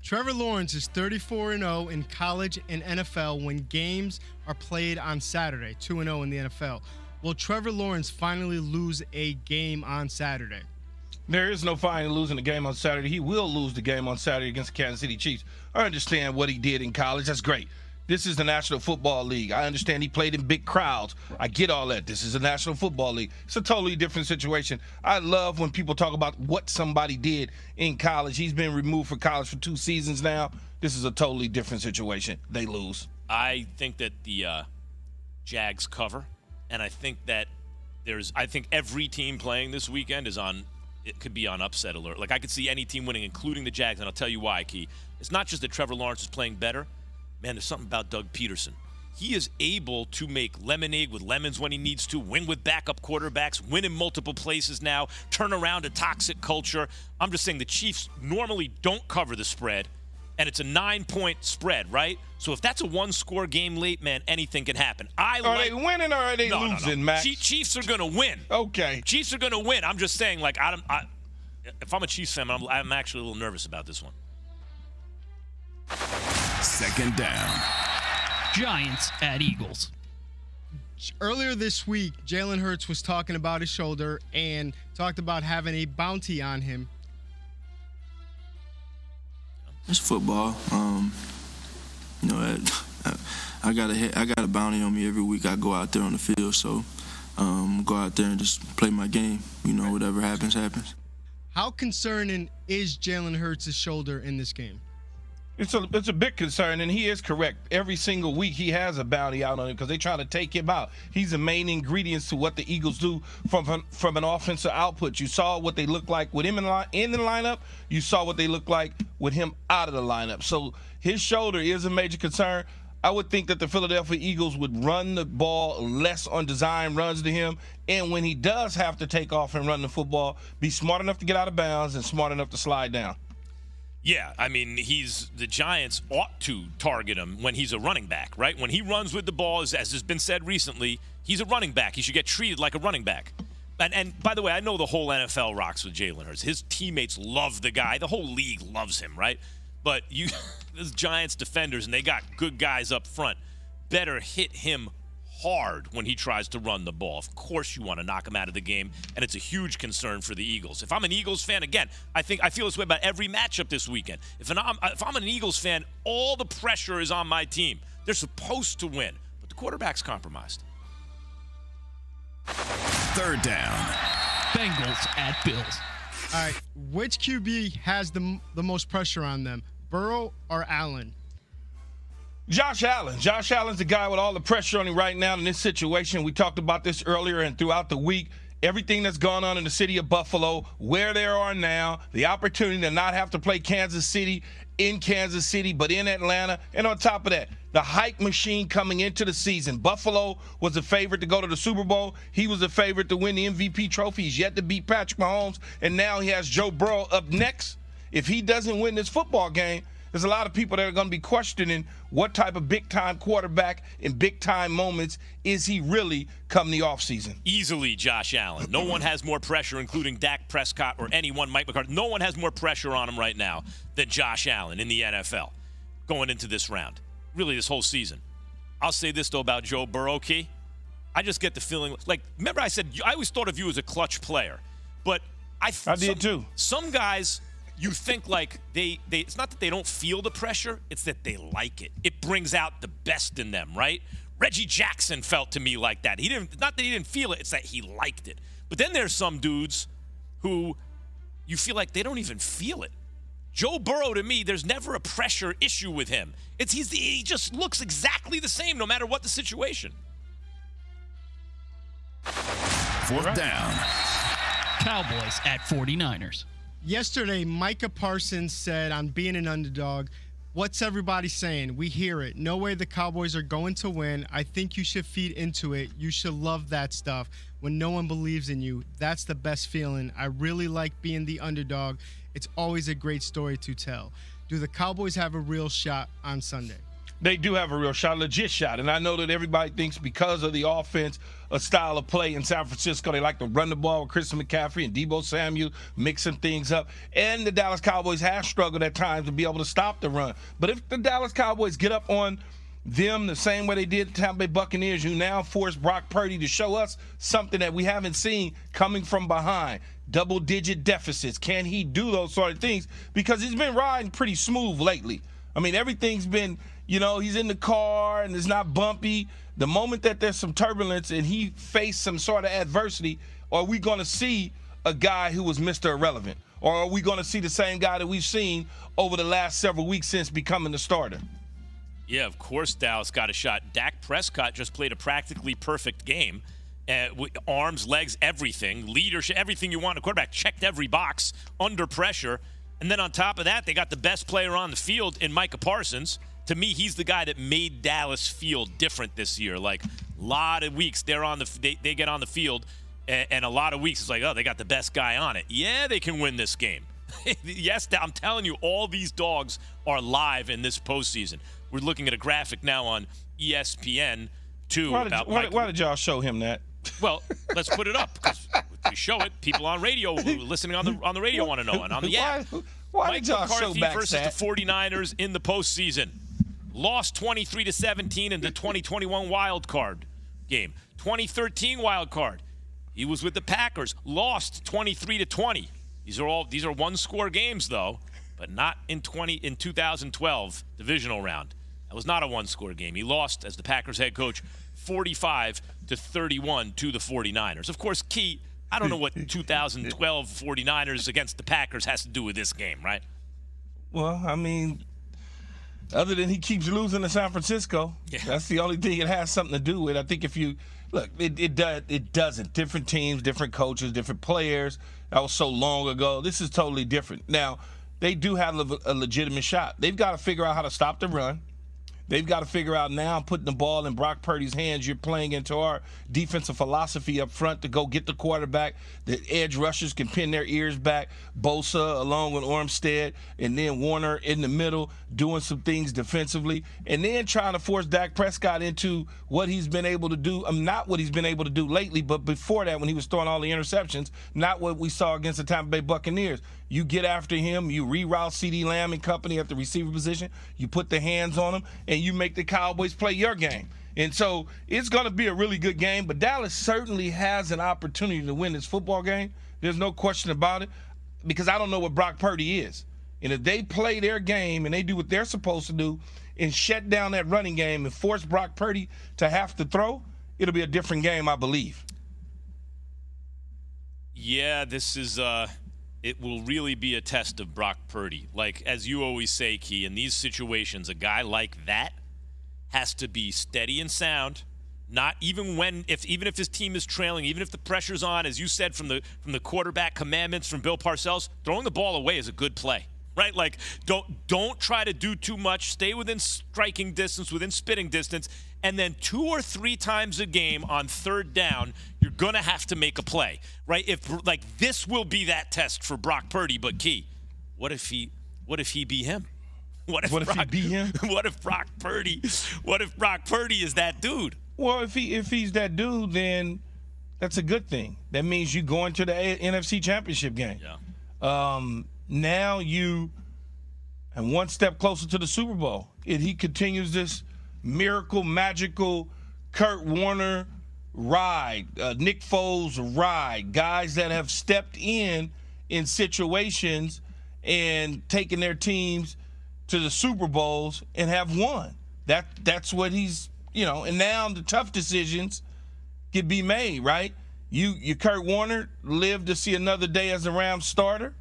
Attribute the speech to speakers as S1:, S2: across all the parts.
S1: Trevor Lawrence is 34-0 in college and NFL when games are played on Saturday, 2-0 in the NFL. Will Trevor Lawrence finally lose a game on Saturday?
S2: There is no finally losing the game on Saturday. He will lose the game on Saturday against the Kansas City Chiefs. I understand what he did in college. That's great. This is the National Football League. I understand he played in big crowds. I get all that. This is the National Football League. It's a totally different situation. I love when people talk about what somebody did in college. He's been removed from college for 2 seasons now. This is a totally different situation. They lose.
S3: I think that the Jags cover, and I think that I think every team playing this weekend is on. It could be on upset alert. Like, I could see any team winning, including the Jags, and I'll tell you why, Key. It's not just that Trevor Lawrence is playing better. Man, there's something about Doug Peterson. He is able to make lemonade with lemons when he needs to, win with backup quarterbacks, win in multiple places now, turn around a toxic culture. I'm just saying the Chiefs normally don't cover the spread, and it's a 9-point spread, right? So if that's a 1-score game late, man, anything can happen.
S2: Are they winning or are they losing, Max?
S3: Chiefs are going to win.
S2: Okay.
S3: Chiefs are going to win. I'm just saying, like, if I'm a Chiefs fan, I'm actually a little nervous about this one.
S4: Second down.
S5: Giants at Eagles.
S1: Earlier this week, Jalen Hurts was talking about his shoulder and talked about having a bounty on him.
S6: It's football. I got a bounty on me every week. I go out there on the field, so go out there and just play my game. Whatever happens, happens.
S1: How concerning is Jalen Hurts' shoulder in this game?
S2: It's a big concern, and he is correct. Every single week he has a bounty out on him because they try to take him out. He's the main ingredients to what the Eagles do from an offensive output. You saw what they look like with him in the lineup. You saw what they look like with him out of the lineup. So his shoulder is a major concern. I would think that the Philadelphia Eagles would run the ball less on design runs to him, and when he does have to take off and run the football, be smart enough to get out of bounds and smart enough to slide down.
S3: Yeah, I mean, the Giants ought to target him when he's a running back, right? When he runs with the ball, as has been said recently, he's a running back. He should get treated like a running back. And by the way, I know the whole NFL rocks with Jalen Hurts. His teammates love the guy. The whole league loves him, right? But those Giants defenders, and they got good guys up front, better hit him hard when he tries to run the ball. Of course you want to knock him out of the game, and it's a huge concern for the Eagles. If I'm an Eagles fan, again, I feel this way about every matchup this weekend. If I'm an Eagles fan, all the pressure is on my team. They're supposed to win, but the quarterback's compromised.
S4: Third down.
S5: Bengals at Bills.
S1: All right, which QB has the most pressure on them, Burrow or Allen?
S2: Josh Allen. Josh Allen's the guy with all the pressure on him right now in this situation. We talked about this earlier and throughout the week. Everything that's gone on in the city of Buffalo, where they are now, the opportunity to not have to play Kansas City in Kansas City, but in Atlanta. And on top of that, the hype machine coming into the season. Buffalo was the favorite to go to the Super Bowl. He was the favorite to win the MVP trophy. He's yet to beat Patrick Mahomes. And now he has Joe Burrow up next. If he doesn't win this football game, there's a lot of people that are going to be questioning what type of big-time quarterback in big-time moments is he really come the offseason.
S3: Easily Josh Allen. No one has more pressure, including Dak Prescott or anyone, Mike McCarthy. No one has more pressure on him right now than Josh Allen in the NFL going into this round, really this whole season. I'll say this, though, about Joe Burrow, Key. I just get the feeling, like, remember I said I always thought of you as a clutch player, but I
S2: did too.
S3: Some guys – you think like they it's not that they don't feel the pressure, it's that they like it. It brings out the best in them, right? Reggie Jackson felt to me like that. Not that he didn't feel it, it's that he liked it. But then there's some dudes who you feel like they don't even feel it. Joe Burrow, to me, there's never a pressure issue with him. He just looks exactly the same no matter what the situation.
S4: Fourth down.
S5: Cowboys at 49ers.
S1: Yesterday, Micah Parsons said on Being an Underdog, what's everybody saying? We hear it. No way the Cowboys are going to win. I think you should feed into it. You should love that stuff. When no one believes in you, that's the best feeling. I really like being the underdog. It's always a great story to tell. Do the Cowboys have a real shot on Sunday?
S2: They do have a real shot, legit shot. And I know that everybody thinks because of the offense, a style of play in San Francisco, they like to run the ball with Christian McCaffrey and Deebo Samuel, mixing things up. And the Dallas Cowboys have struggled at times to be able to stop the run. But if the Dallas Cowboys get up on them the same way they did the Tampa Bay Buccaneers, you now force Brock Purdy to show us something that we haven't seen coming from behind. Double-digit deficits. Can he do those sort of things? Because he's been riding pretty smooth lately. I mean, everything's been, he's in the car and it's not bumpy. The moment that there's some turbulence and he faced some sort of adversity, are we going to see a guy who was Mr. Irrelevant? Or are we going to see the same guy that we've seen over the last several weeks since becoming the starter?
S3: Yeah, of course Dallas got a shot. Dak Prescott just played a practically perfect game. Arms, legs, everything, leadership, everything you want. A quarterback checked every box under pressure. And then on top of that, they got the best player on the field in Micah Parsons. To me, he's the guy that made Dallas feel different this year. Like, a lot of weeks they get on the field, and a lot of weeks it's like, oh, they got the best guy on it. Yeah, they can win this game. Yes, I'm telling you, all these dogs are live in this postseason. We're looking at a graphic now on ESPN, too.
S2: Why did y'all show him that?
S3: Well, let's put it up, because if we show it, people on radio, listening on the radio want to know. And on the app,
S2: why
S3: Mike
S2: did y'all
S3: McCarthy
S2: show back
S3: versus
S2: that?
S3: the 49ers in the postseason. Lost 23-17 in the 2021 wild card game. 2013 wild card. He was with the Packers. Lost 23-20. These are one-score games, though, but not in 2012 divisional round. That was not a one-score game. He lost as the Packers head coach 45-31 to the 49ers. Of course, Key, I don't know what 2012 49ers against the Packers has to do with this game, right?
S2: Well, I mean, other than he keeps losing to San Francisco, that's the only thing it has something to do with. I think if you look, it doesn't. Different teams, different coaches, different players. That was so long ago. This is totally different. Now, they do have a legitimate shot. They've got to figure out how to stop the run. They've got to figure out now, putting the ball in Brock Purdy's hands, you're playing into our defensive philosophy up front to go get the quarterback. The edge rushers can pin their ears back. Bosa along with Armstead, and then Warner in the middle doing some things defensively. And then trying to force Dak Prescott into what he's been able to do. Not what he's been able to do lately, but before that when he was throwing all the interceptions, not what we saw against the Tampa Bay Buccaneers. You get after him, you reroute CeeDee Lamb and company at the receiver position, you put the hands on him, and you make the Cowboys play your game. And so it's going to be a really good game, but Dallas certainly has an opportunity to win this football game. There's no question about it, because I don't know what Brock Purdy is. And if they play their game and they do what they're supposed to do and shut down that running game and force Brock Purdy to have to throw, it'll be a different game, I believe.
S3: Yeah, this is it will really be a test of Brock Purdy. Like, as you always say, Key, in these situations, a guy like that has to be steady and sound. Not even even if his team is trailing, even if the pressure's on, as you said, from the quarterback commandments from Bill Parcells, throwing the ball away is a good play, right? Like, don't try to do too much. Stay within striking distance, within spitting distance, and then 2 or 3 times a game on third down, you're gonna have to make a play, right? This will be that test for Brock Purdy. But Key, what if he be him? What if he be him? What if Brock Purdy is that dude?
S2: Well, if he's that dude, then that's a good thing. That means you go into the NFC Championship game.
S3: Yeah.
S2: Now you and one step closer to the Super Bowl. If he continues this miracle, magical Kurt Warner ride, Nick Foles ride, guys that have stepped in situations and taken their teams to the Super Bowls and have won. That's what he's, and now the tough decisions can be made, right? You Kurt Warner lived to see another day as a Rams starter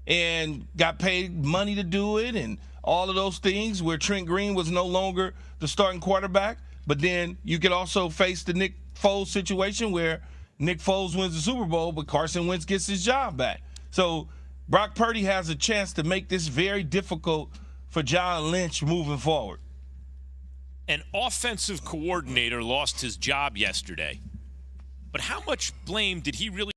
S2: and got paid money to do it and all of those things, where Trent Green was no longer the starting quarterback. But then you could also face the Nick Foles situation where Nick Foles wins the Super Bowl, but Carson Wentz gets his job back. So Brock Purdy has a chance to make this very difficult for John Lynch moving forward.
S3: An offensive coordinator lost his job yesterday. But how much blame did he really